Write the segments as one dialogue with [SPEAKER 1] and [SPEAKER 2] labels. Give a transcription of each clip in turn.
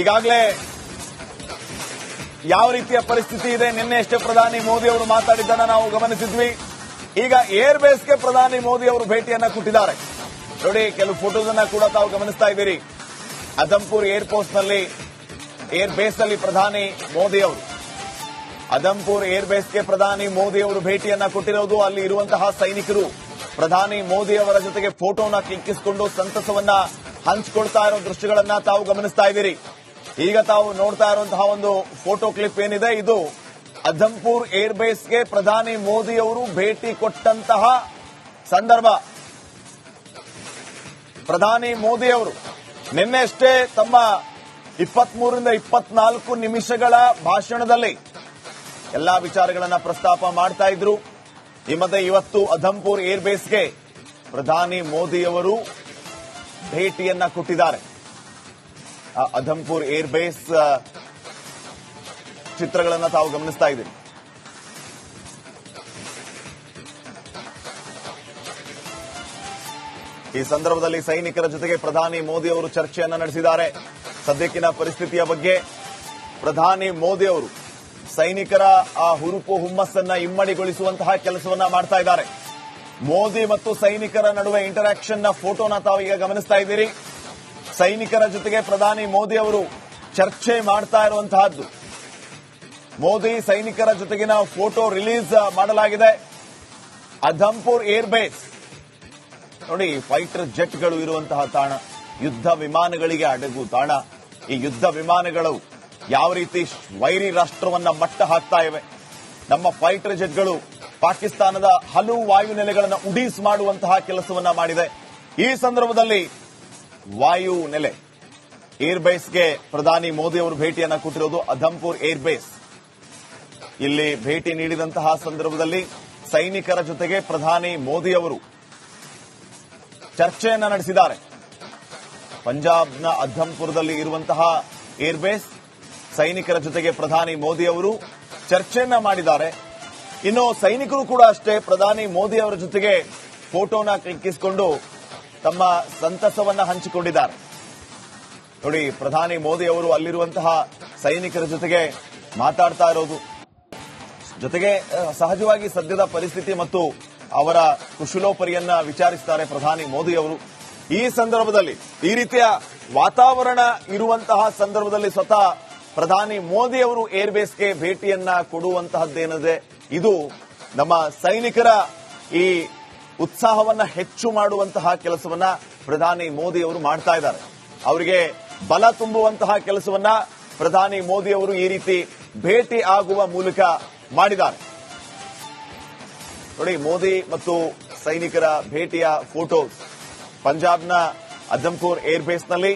[SPEAKER 1] ಈಗಾಗಲೇ ಯಾವ ರೀತಿಯ ಪರಿಸ್ಥಿತಿ ಇದೆ, ನಿನ್ನೆ ಅಷ್ಟೇ ಪ್ರಧಾನಿ ಮೋದಿ ಅವರು ಮಾತಾಡಿದ್ದನ್ನ ನಾವು ಗಮನಿಸಿದ್ವಿ. ಈಗ ಏರ್ ಬೇಸ್ಗೆ ಪ್ರಧಾನಿ ಮೋದಿ ಅವರು ಭೇಟಿಯನ್ನ ಕೊಟ್ಟಿದ್ದಾರೆ. ನೋಡಿ, ಕೆಲವು ಫೋಟೋಸನ್ನ ಕೂಡ ತಾವು ಗಮನಿಸ್ತಾ ಇದ್ದೀರಿ. ಅದಂಪುರ್ ಏರ್ ಬೇಸ್ ಅಲ್ಲಿ ಪ್ರಧಾನಿ ಮೋದಿ ಅವರು, ಅದಂಪುರ್ ಏರ್ ಬೇಸ್ಗೆ ಪ್ರಧಾನಿ ಮೋದಿ ಅವರು ಭೇಟಿಯನ್ನ ಕೊಟ್ಟಿರೋದು. ಅಲ್ಲಿ ಇರುವಂತಹ ಸೈನಿಕರು ಪ್ರಧಾನಿ ಮೋದಿ ಅವರ ಜೊತೆಗೆ ಫೋಟೋನ ಕ್ಲಿಕ್ಕಿಸಿಕೊಂಡು ಸಂತಸವನ್ನ ಹಂಚಿಕೊಳ್ತಾ ಇರೋ ದೃಶ್ಯಗಳನ್ನ ತಾವು ಗಮನಿಸ್ತಾ ಇದ್ದೀರಿ. ಈಗ ತಾವು ನೋಡ್ತಾ ಇರುವಂತಹ ಒಂದು ಫೋಟೋ ಕ್ಲಿಪ್ ಏನಿದೆ, ಇದು ಅದಂಪುರ್ ಏರ್ ಬೇಸ್ಗೆ ಪ್ರಧಾನಿ ಮೋದಿ ಅವರು ಭೇಟಿ ಕೊಟ್ಟಂತಹ ಸಂದರ್ಭ. ಪ್ರಧಾನಿ ಮೋದಿ ಅವರು ನಿನ್ನೆ ಅಷ್ಟೇ ತಮ್ಮ 23ರಿಂದ 24 ನಿಮಿಷಗಳ ಭಾಷಣದಲ್ಲಿ ಎಲ್ಲಾ ವಿಚಾರಗಳನ್ನ ಪ್ರಸ್ತಾಪ ಮಾಡ್ತಾ ಇದ್ರು. ಈ ಮಧ್ಯೆ ಇವತ್ತು ಅದಂಪುರ್ ಏರ್ ಬೇಸ್ಗೆ ಪ್ರಧಾನಿ ಮೋದಿ ಅವರು ಭೇಟಿಯನ್ನ ಕೊಟ್ಟಿದ್ದಾರೆ. ಅದಂಪುರ್ ಏರ್ ಬೇಸ್ ಚಿತ್ರಗಳನ್ನ ತಾವು ಗಮನಿಸ್ತಾ ಇದ್ದೀರಿ. ಈ ಸಂದರ್ಭದಲ್ಲಿ ಸೈನಿಕರ ಜೊತೆಗೆ ಪ್ರಧಾನಿ ಮೋದಿ ಅವರು ಚರ್ಚೆಯನ್ನ ನಡೆಸಿದ್ದಾರೆ. ಸದ್ಯಕ್ಕಿನ ಪರಿಸ್ಥಿತಿಯ ಬಗ್ಗೆ ಪ್ರಧಾನಿ ಮೋದಿ ಅವರು ಸೈನಿಕರ ಆ ಹುರುಪು ಹುಮ್ಮಸ್ಸನ್ನ ಇಮ್ಮಡಿಗೊಳಿಸುವಂತಹ ಕೆಲಸವನ್ನ ಮಾಡ್ತಾ ಇದ್ದಾರೆ. ಮೋದಿ ಮತ್ತು ಸೈನಿಕರ ನಡುವೆ ಇಂಟರಾಕ್ಷನ್ ನ ಫೋಟೋನ ತಾವು ಈಗ ಗಮನಿಸ್ತಾ ಇದ್ದೀರಿ. ಸೈನಿಕರ ಜೊತೆಗೆ ಪ್ರಧಾನಿ ಮೋದಿ ಅವರು ಚರ್ಚೆ ಮಾಡ್ತಾ ಇರುವಂತಹದ್ದು. ಮೋದಿ ಸೈನಿಕರ ಜೊತೆಗಿನ ಫೋಟೋ ರಿಲೀಸ್ ಮಾಡಲಾಗಿದೆ. ಅದಂಪುರ್ ಏರ್ ಬೇಸ್ ನೋಡಿ, ಫೈಟರ್ ಜೆಟ್ಗಳು ಇರುವಂತಹ ತಾಣ, ಯುದ್ಧ ವಿಮಾನಗಳಿಗೆ ಅಡಗು ತಾಣ. ಈ ಯುದ್ಧ ವಿಮಾನಗಳು ಯಾವ ರೀತಿ ವೈರಿ ರಾಷ್ಟ್ರವನ್ನ ಮಟ್ಟ ಹಾಕ್ತಾ ಇವೆ. ನಮ್ಮ ಫೈಟರ್ ಜೆಟ್ಗಳು ಪಾಕಿಸ್ತಾನದ ಹಲವು ವಾಯುನೆಲೆಗಳನ್ನು ಉಡೀಸ್ ಮಾಡುವಂತಹ ಕೆಲಸವನ್ನ ಮಾಡಿದೆ. ಈ ಸಂದರ್ಭದಲ್ಲಿ ವಾಯುನೆಲೆ ಏರ್ ಬೇಸ್ಗೆ ಪ್ರಧಾನಿ ಮೋದಿ ಅವರು ಭೇಟಿಯನ್ನ ಕೊಟ್ಟಿರೋದು. ಅದಂಪುರ್ ಏರ್ ಬೇಸ್ ಇಲ್ಲಿ ಭೇಟಿ ನೀಡಿದಂತಹ ಸಂದರ್ಭದಲ್ಲಿ ಸೈನಿಕರ ಜೊತೆಗೆ ಪ್ರಧಾನಿ ಮೋದಿ ಅವರು ಚರ್ಚೆಯನ್ನ ನಡೆಸಿದ್ದಾರೆ. ಪಂಜಾಬ್ನ ಅದಂಪುರದಲ್ಲಿ ಇರುವಂತಹ ಏರ್ ಬೇಸ್, ಸೈನಿಕರ ಜೊತೆಗೆ ಪ್ರಧಾನಿ ಮೋದಿ ಅವರು ಚರ್ಚೆಯನ್ನ ಮಾಡಿದ್ದಾರೆ. ಇನ್ನು ಸೈನಿಕರು ಕೂಡ ಅಷ್ಟೇ ಪ್ರಧಾನಿ ಮೋದಿ ಅವರ ಜೊತೆಗೆ ಫೋಟೋನ ಕ್ಲಿಕ್ಕಿಸಿಕೊಂಡು ತಮ್ಮ ಸಂತಸವನ್ನ ಹಂಚಿಕೊಂಡಿದ್ದಾರೆ. ನೋಡಿ, ಪ್ರಧಾನಿ ಮೋದಿ ಅವರು ಅಲ್ಲಿರುವಂತಹ ಸೈನಿಕರ ಜೊತೆಗೆ ಮಾತಾಡ್ತಾ ಇರೋದು. ಜೊತೆಗೆ ಸಹಜವಾಗಿ ಸದ್ಯದ ಪರಿಸ್ಥಿತಿ ಮತ್ತು ಅವರ ಕುಶಲೋಪರಿಯನ್ನ ವಿಚಾರಿಸುತ್ತಾರೆ ಪ್ರಧಾನಿ ಮೋದಿ ಅವರು. ಈ ಸಂದರ್ಭದಲ್ಲಿ ಈ ರೀತಿಯ ವಾತಾವರಣ ಇರುವಂತಹ ಸಂದರ್ಭದಲ್ಲಿ ಸ್ವತಃ ಪ್ರಧಾನಿ ಮೋದಿ ಅವರು ಏರ್ ಬೇಸ್ಗೆ ಭೇಟಿಯನ್ನ ಕೊಡುವಂತಹದ್ದೇನಿದೆ, ಇದು ನಮ್ಮ ಸೈನಿಕರ ಈ ಉತ್ಸಾಹವನ್ನ ಹೆಚ್ಚು ಮಾಡುವಂತಹ ಕೆಲಸವನ್ನ ಪ್ರಧಾನಿ ಮೋದಿ ಅವರು ಮಾಡ್ತಾ ಇದ್ದಾರೆ. ಅವರಿಗೆ ಬಲ ತುಂಬುವಂತಹ ಕೆಲಸವನ್ನ ಪ್ರಧಾನಿ ಮೋದಿ ಅವರು ಈ ರೀತಿ ಭೇಟಿ ಆಗುವ ಮೂಲಕ ಮಾಡಿದ್ದಾರೆ. ನೋಡಿ, ಮೋದಿ ಮತ್ತು ಸೈನಿಕರ ಭೇಟಿಯ ಫೋಟೋಸ್ ಪಂಜಾಬ್ನ ಅದಂಪುರ್ ಏರ್ ಬೇಸ್ನಲ್ಲಿ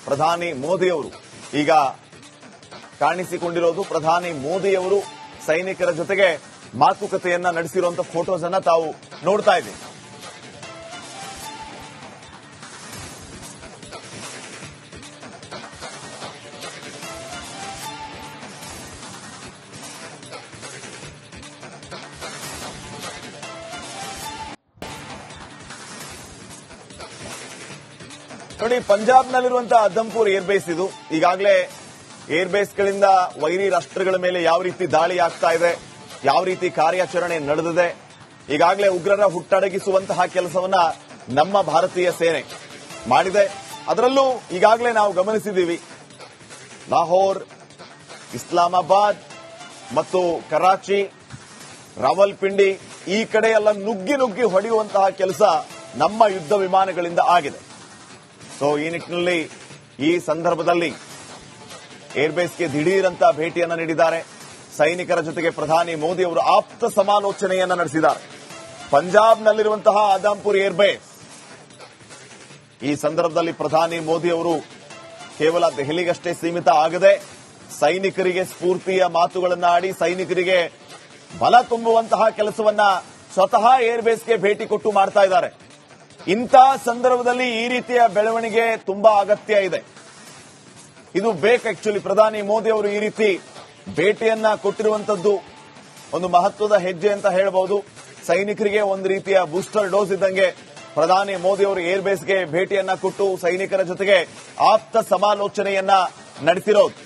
[SPEAKER 1] ಪ್ರಧಾನಿ ಮೋದಿ ಅವರು ಈಗ ಕಾಣಿಸಿಕೊಂಡಿರೋದು. ಪ್ರಧಾನಿ ಮೋದಿ ಅವರು ಸೈನಿಕರ ಜೊತೆಗೆ ಮಾತುಕತೆಯನ್ನ ನಡೆಸಿರುವಂತಹ ಫೋಟೋಸ್ ಅನ್ನ ತಾವು ನೋಡ್ತಾ ಇದ್ದೀವಿ. ನೋಡಿ, ಪಂಜಾಬ್ನಲ್ಲಿರುವಂತಹ ಅದಂಪುರ್ ಏರ್ ಬೇಸ್ ಇದು. ಈಗಾಗಲೇ ಏರ್ ಬೇಸ್ಗಳಿಂದ ವೈರಿ ರಾಷ್ಟ್ರಗಳ ಮೇಲೆ ಯಾವ ರೀತಿ ದಾಳಿ ಆಗ್ತಾ ಇದೆ, ಯಾವ ರೀತಿ ಕಾರ್ಯಾಚರಣೆ ನಡೆದಿದೆ, ಈಗಾಗಲೇ ಉಗ್ರರ ಹುಟ್ಟಡಗಿಸುವಂತಹ ಕೆಲಸವನ್ನ ನಮ್ಮ ಭಾರತೀಯ ಸೇನೆ ಮಾಡಿದೆ. ಅದರಲ್ಲೂ ಈಗಾಗಲೇ ನಾವು ಗಮನಿಸಿದ್ದೀವಿ, ಲಾಹೋರ್, ಇಸ್ಲಾಮಾಬಾದ್ ಮತ್ತು ಕರಾಚಿ, ರಾವಲ್ಪಿಂಡಿ ಈ ಕಡೆ ಎಲ್ಲ ನುಗ್ಗಿ ನುಗ್ಗಿ ಹೊಡೆಯುವಂತಹ ಕೆಲಸ ನಮ್ಮ ಯುದ್ಧ ವಿಮಾನಗಳಿಂದ ಆಗಿದೆ. ಸೊ ಈ ನಿಟ್ಟಿನಲ್ಲಿ ಈ ಸಂದರ್ಭದಲ್ಲಿ ಏರ್ ಬೇಸ್ಗೆ ದಿಢೀರಂತ ಭೇಟಿಯನ್ನ ನೀಡಿದ್ದಾರೆ. ಸೈನಿಕರ ಜೊತೆಗೆ ಪ್ರಧಾನಿ ಮೋದಿ ಅವರು ಆಪ್ತ ಸಮಾಲೋಚನೆಯನ್ನ ನಡೆಸಿದ್ದಾರೆ. ಪಂಜಾಬ್ನಲ್ಲಿರುವಂತಹ ಅದಂಪುರ್ ಏರ್ ಬೇಸ್, ಈ ಸಂದರ್ಭದಲ್ಲಿ ಪ್ರಧಾನಿ ಮೋದಿ ಅವರು ಕೇವಲ ದೆಹಲಿಗಷ್ಟೇ ಸೀಮಿತ ಆಗದೆ ಸೈನಿಕರಿಗೆ ಸ್ಫೂರ್ತಿಯ ಮಾತುಗಳನ್ನ ಆಡಿ ಸೈನಿಕರಿಗೆ ಬಲ ತುಂಬುವಂತಹ ಕೆಲಸವನ್ನ ಸ್ವತಃ ಏರ್ ಬೇಸ್ಗೆ ಭೇಟಿ ಕೊಟ್ಟು ಮಾಡ್ತಾ ಇದ್ದಾರೆ. ಇಂಥ ಸಂದರ್ಭದಲ್ಲಿ ಈ ರೀತಿಯ ಬೆಳವಣಿಗೆ ತುಂಬಾ ಅಗತ್ಯ ಇದೆ. ಇದು ಬೇಕು. ಆಕ್ಚುಲಿ ಪ್ರಧಾನಿ ಮೋದಿ ಅವರು ಈ ರೀತಿ ಭೇಟಿಯನ್ನ ಕೊಟ್ಟಿರುವಂತದ್ದು ಒಂದು ಮಹತ್ವದ ಹೆಜ್ಜೆ ಅಂತ ಹೇಳಬಹುದು. ಸೈನಿಕರಿಗೆ ಒಂದು ರೀತಿಯ ಬೂಸ್ಟರ್ ಡೋಸ್ ಇದ್ದಂಗೆ ಪ್ರಧಾನಿ ಮೋದಿ ಅವರು ಏರ್ ಬೇಸ್ಗೆ ಭೇಟಿಯನ್ನ ಕೊಟ್ಟು ಸೈನಿಕರ ಜೊತೆಗೆ ಆಪ್ತ ಸಮಾಲೋಚನೆಯನ್ನ ನಡೆಸಿರೋದು.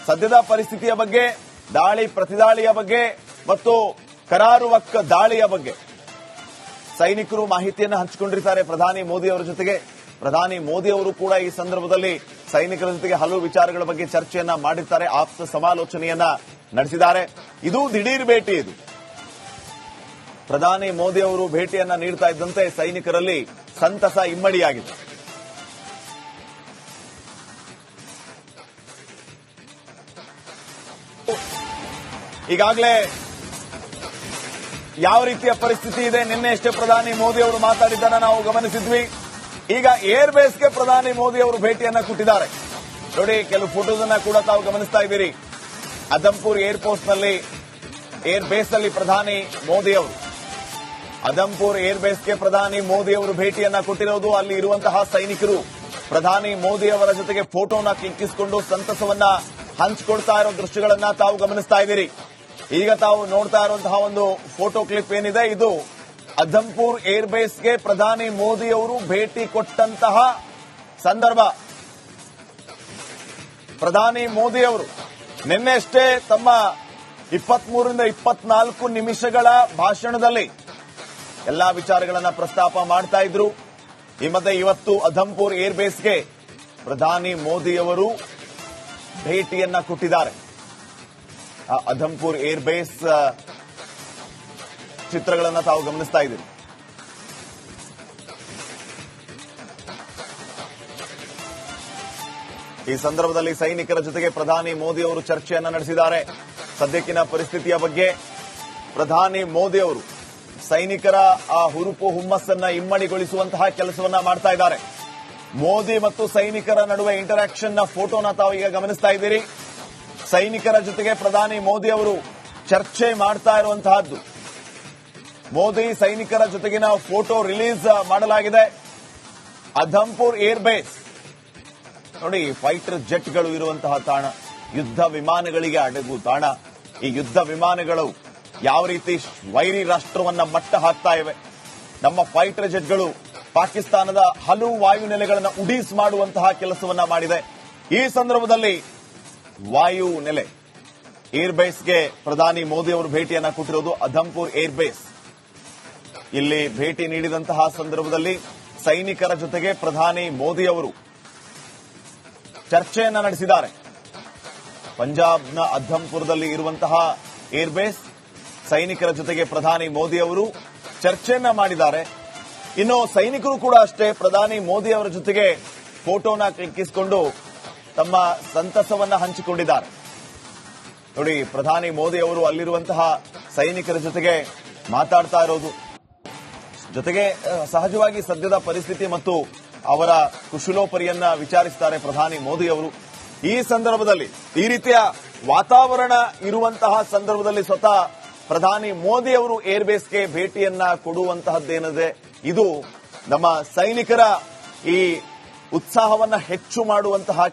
[SPEAKER 1] ಸದ್ಯದ ಪರಿಸ್ಥಿತಿಯ ಬಗ್ಗೆ, ದಾಳಿ ಪ್ರತಿದಾಳಿಯ ಬಗ್ಗೆ ಮತ್ತು ಕರಾರುವಕ್ಕ ದಾಳಿಯ ಬಗ್ಗೆ ಸೈನಿಕರು ಮಾಹಿತಿಯನ್ನು ಹಂಚಿಕೊಂಡಿರ್ತಾರೆ ಪ್ರಧಾನಿ ಮೋದಿ ಅವರ ಜೊತೆಗೆ. ಪ್ರಧಾನಿ ಮೋದಿ ಅವರು ಕೂಡ ಈ ಸಂದರ್ಭದಲ್ಲಿ ಸೈನಿಕರ ಜೊತೆಗೆ ಹಲವು ವಿಚಾರಗಳ ಬಗ್ಗೆ ಚರ್ಚೆಯನ್ನ ಮಾಡಿರ್ತಾರೆ, ಆಪ್ತ ಸಮಾಲೋಚನೆಯನ್ನ ನಡೆಸಿದ್ದಾರೆ. ಇದು ದಿಢೀರ್ ಭೇಟಿ. ಇದು ಪ್ರಧಾನಿ ಮೋದಿ ಅವರು ಭೇಟಿಯನ್ನ ನೀಡ್ತಾ ಇದ್ದಂತೆ ಸೈನಿಕರಲ್ಲಿ ಸಂತಸ ಇಮ್ಮಡಿಯಾಗಿದೆ. ಈಗಾಗಲೇ ಯಾವ ರೀತಿಯ ಪರಿಸ್ಥಿತಿ ಇದೆ, ನಿನ್ನೆ ಅಷ್ಟೇ ಪ್ರಧಾನಿ ಮೋದಿ ಅವರು ಮಾತಾಡಿದ್ದನ್ನ ನಾವು ಗಮನಿಸಿದ್ವಿ. ಈಗ ಏರ್ ಬೇಸ್ಗೆ ಪ್ರಧಾನಿ ಮೋದಿ ಅವರು ಭೇಟಿಯನ್ನ ಕೊಟ್ಟಿದ್ದಾರೆ. ನೋಡಿ, ಕೆಲವು ಫೋಟೋಸ್ ಅನ್ನ ಕೂಡ ತಾವು ಗಮನಿಸ್ತಾ ಇದ್ದೀರಿ. ಅದಂಪುರ್ ಏರ್ಪೋರ್ಟ್ ನಲ್ಲಿ, ಏರ್ ಬೇಸ್ ಅಲ್ಲಿ ಪ್ರಧಾನಿ ಮೋದಿ ಅವರು, ಅದಂಪುರ್ ಏರ್ ಬೇಸ್ಗೆ ಪ್ರಧಾನಿ ಮೋದಿ ಅವರು ಭೇಟಿಯನ್ನ ಕೊಟ್ಟಿರೋದು. ಅಲ್ಲಿ ಇರುವಂತಹ ಸೈನಿಕರು ಪ್ರಧಾನಿ ಮೋದಿ ಅವರ ಜೊತೆಗೆ ಫೋಟೋನ ಕ್ಲಿಕ್ಕಿಸಿಕೊಂಡು ಸಂತಸವನ್ನ ಹಂಚಿಕೊಳ್ತಾ ಇರೋ ದೃಶ್ಯಗಳನ್ನ ತಾವು ಗಮನಿಸ್ತಾ ಇದ್ದೀರಿ. ಈಗ ತಾವು ನೋಡ್ತಾ ಇರುವಂತಹ ಒಂದು ಫೋಟೋ ಕ್ಲಿಪ್ ಏನಿದೆ, ಇದು ಅದಂಪುರ್ ಏರ್ ಬೇಸ್ಗೆ ಪ್ರಧಾನಿ ಮೋದಿ ಅವರು ಭೇಟಿ ಕೊಟ್ಟಂತಹ ಸಂದರ್ಭ. ಪ್ರಧಾನಿ ಮೋದಿ ಅವರು ನಿನ್ನೆ ಅಷ್ಟೇ ತಮ್ಮ 23ರಿಂದ 24 ನಿಮಿಷಗಳ ಭಾಷಣದಲ್ಲಿ ಎಲ್ಲಾ ವಿಚಾರಗಳನ್ನ ಪ್ರಸ್ತಾಪ ಮಾಡ್ತಾ ಇದ್ರು. ಈ ಮಧ್ಯೆ ಇವತ್ತು ಅದಂಪುರ್ ಏರ್ ಬೇಸ್ಗೆ ಪ್ರಧಾನಿ ಮೋದಿ ಅವರು ಭೇಟಿಯನ್ನ ಕೊಟ್ಟಿದ್ದಾರೆ. ಅದಂಪುರ್ ಏರ್ ಬೇಸ್ ಚಿತ್ರಗಳನ್ನ ತಾವು ಗಮನಿಸ್ತಾ ಇದ್ದೀರಿ. ಈ ಸಂದರ್ಭದಲ್ಲಿ ಸೈನಿಕರ ಜೊತೆಗೆ ಪ್ರಧಾನಿ ಮೋದಿ ಅವರು ಚರ್ಚೆಯನ್ನ ನಡೆಸಿದ್ದಾರೆ. ಸದ್ಯಕ್ಕಿನ ಪರಿಸ್ಥಿತಿಯ ಬಗ್ಗೆ ಪ್ರಧಾನಿ ಮೋದಿ ಅವರು ಸೈನಿಕರ ಆ ಹುರುಪು ಹುಮ್ಮಸ್ಸನ್ನ ಇಮ್ಮಡಿಗೊಳಿಸುವಂತಹ ಕೆಲಸವನ್ನ ಮಾಡ್ತಾ ಇದ್ದಾರೆ. ಮೋದಿ ಮತ್ತು ಸೈನಿಕರ ನಡುವೆ ಇಂಟರಾಕ್ಷನ್ ನ ಫೋಟೋನ ತಾವು ಈಗ ಗಮನಿಸ್ತಾ ಇದ್ದೀರಿ. ಸೈನಿಕರ ಜೊತೆಗೆ ಪ್ರಧಾನಿ ಮೋದಿ ಅವರು ಚರ್ಚೆ ಮಾಡ್ತಾ ಇರುವಂತಹದ್ದು. ಮೋದಿ ಸೈನಿಕರ ಜೊತೆಗಿನ ಫೋಟೋ ರಿಲೀಸ್ ಮಾಡಲಾಗಿದೆ. ಅದಂಪುರ್ ಏರ್ ಬೇಸ್ ನೋಡಿ, ಫೈಟರ್ ಜೆಟ್ಗಳು ಇರುವಂತಹ ತಾಣ, ಯುದ್ಧ ವಿಮಾನಗಳಿಗೆ ಅಡಗು ತಾಣ. ಈ ಯುದ್ಧ ವಿಮಾನಗಳು ಯಾವ ರೀತಿ ವೈರಿ ರಾಷ್ಟ್ರವನ್ನ ಮಟ್ಟ ಹಾಕ್ತಾ ಇವೆ. ನಮ್ಮ ಫೈಟರ್ ಜೆಟ್ಗಳು ಪಾಕಿಸ್ತಾನದ ಹಲವು ವಾಯುನೆಲೆಗಳನ್ನು ಉಡೀಸ್ ಮಾಡುವಂತಹ ಕೆಲಸವನ್ನ ಮಾಡಿದೆ. ಈ ಸಂದರ್ಭದಲ್ಲಿ ವಾಯು ನೆಲೆ ಏರ್ ಬೇಸ್ಗೆ ಪ್ರಧಾನಿ ಮೋದಿ ಅವರು ಭೇಟಿಯನ್ನ ಕೊಟ್ಟಿರೋದು. ಅದಂಪುರ್ ಏರ್ ಬೇಸ್ ಇಲ್ಲಿ ಭೇಟಿ ನೀಡಿದಂತಹ ಸಂದರ್ಭದಲ್ಲಿ ಸೈನಿಕರ ಜೊತೆಗೆ ಪ್ರಧಾನಿ ಮೋದಿ ಅವರು ಚರ್ಚೆಯನ್ನ ನಡೆಸಿದ್ದಾರೆ. ಪಂಜಾಬ್ನ ಅದಂಪುರದಲ್ಲಿ ಇರುವಂತಹ ಏರ್ ಬೇಸ್, ಸೈನಿಕರ ಜೊತೆಗೆ ಪ್ರಧಾನಿ ಮೋದಿ ಅವರು ಚರ್ಚೆಯನ್ನ ಮಾಡಿದ್ದಾರೆ. ಇನ್ನು ಸೈನಿಕರು ಕೂಡ ಅಷ್ಟೇ ಪ್ರಧಾನಿ ಮೋದಿ ಅವರ ಜೊತೆಗೆ ಫೋಟೋನ ಕ್ಲಿಕ್ಕಿಸಿಕೊಂಡು ತಮ್ಮ ಸಂತಸವನ್ನ ಹಂಚಿಕೊಂಡಿದ್ದಾರೆ. ನೋಡಿ, ಪ್ರಧಾನಿ ಮೋದಿ ಅವರು ಅಲ್ಲಿರುವಂತಹ ಸೈನಿಕರ ಜೊತೆಗೆ ಮಾತಾಡ್ತಾ ಇರೋದು. ಜೊತೆಗೆ ಸಹಜವಾಗಿ ಸದ್ಯದ ಪರಿಸ್ಥಿತಿ ಮತ್ತು ಅವರ ಕುಶಲೋಪರಿಯನ್ನ ವಿಚಾರಿಸುತ್ತಾರೆ ಪ್ರಧಾನಿ ಮೋದಿ ಅವರು. ಈ ಸಂದರ್ಭದಲ್ಲಿ ಈ ರೀತಿಯ ವಾತಾವರಣ ಇರುವಂತಹ ಸಂದರ್ಭದಲ್ಲಿ ಸ್ವತಃ ಪ್ರಧಾನಿ ಮೋದಿ ಅವರು ಏರ್ ಬೇಸ್ಗೆ ಭೇಟಿಯನ್ನ ಕೊಡುವಂತಹದ್ದೇನಿದೆ, ಇದು ನಮ್ಮ ಸೈನಿಕರ ಈ ಉತ್ಸಾಹವನ್ನ ಹೆಚ್ಚು ಮಾಡುವಂತಹ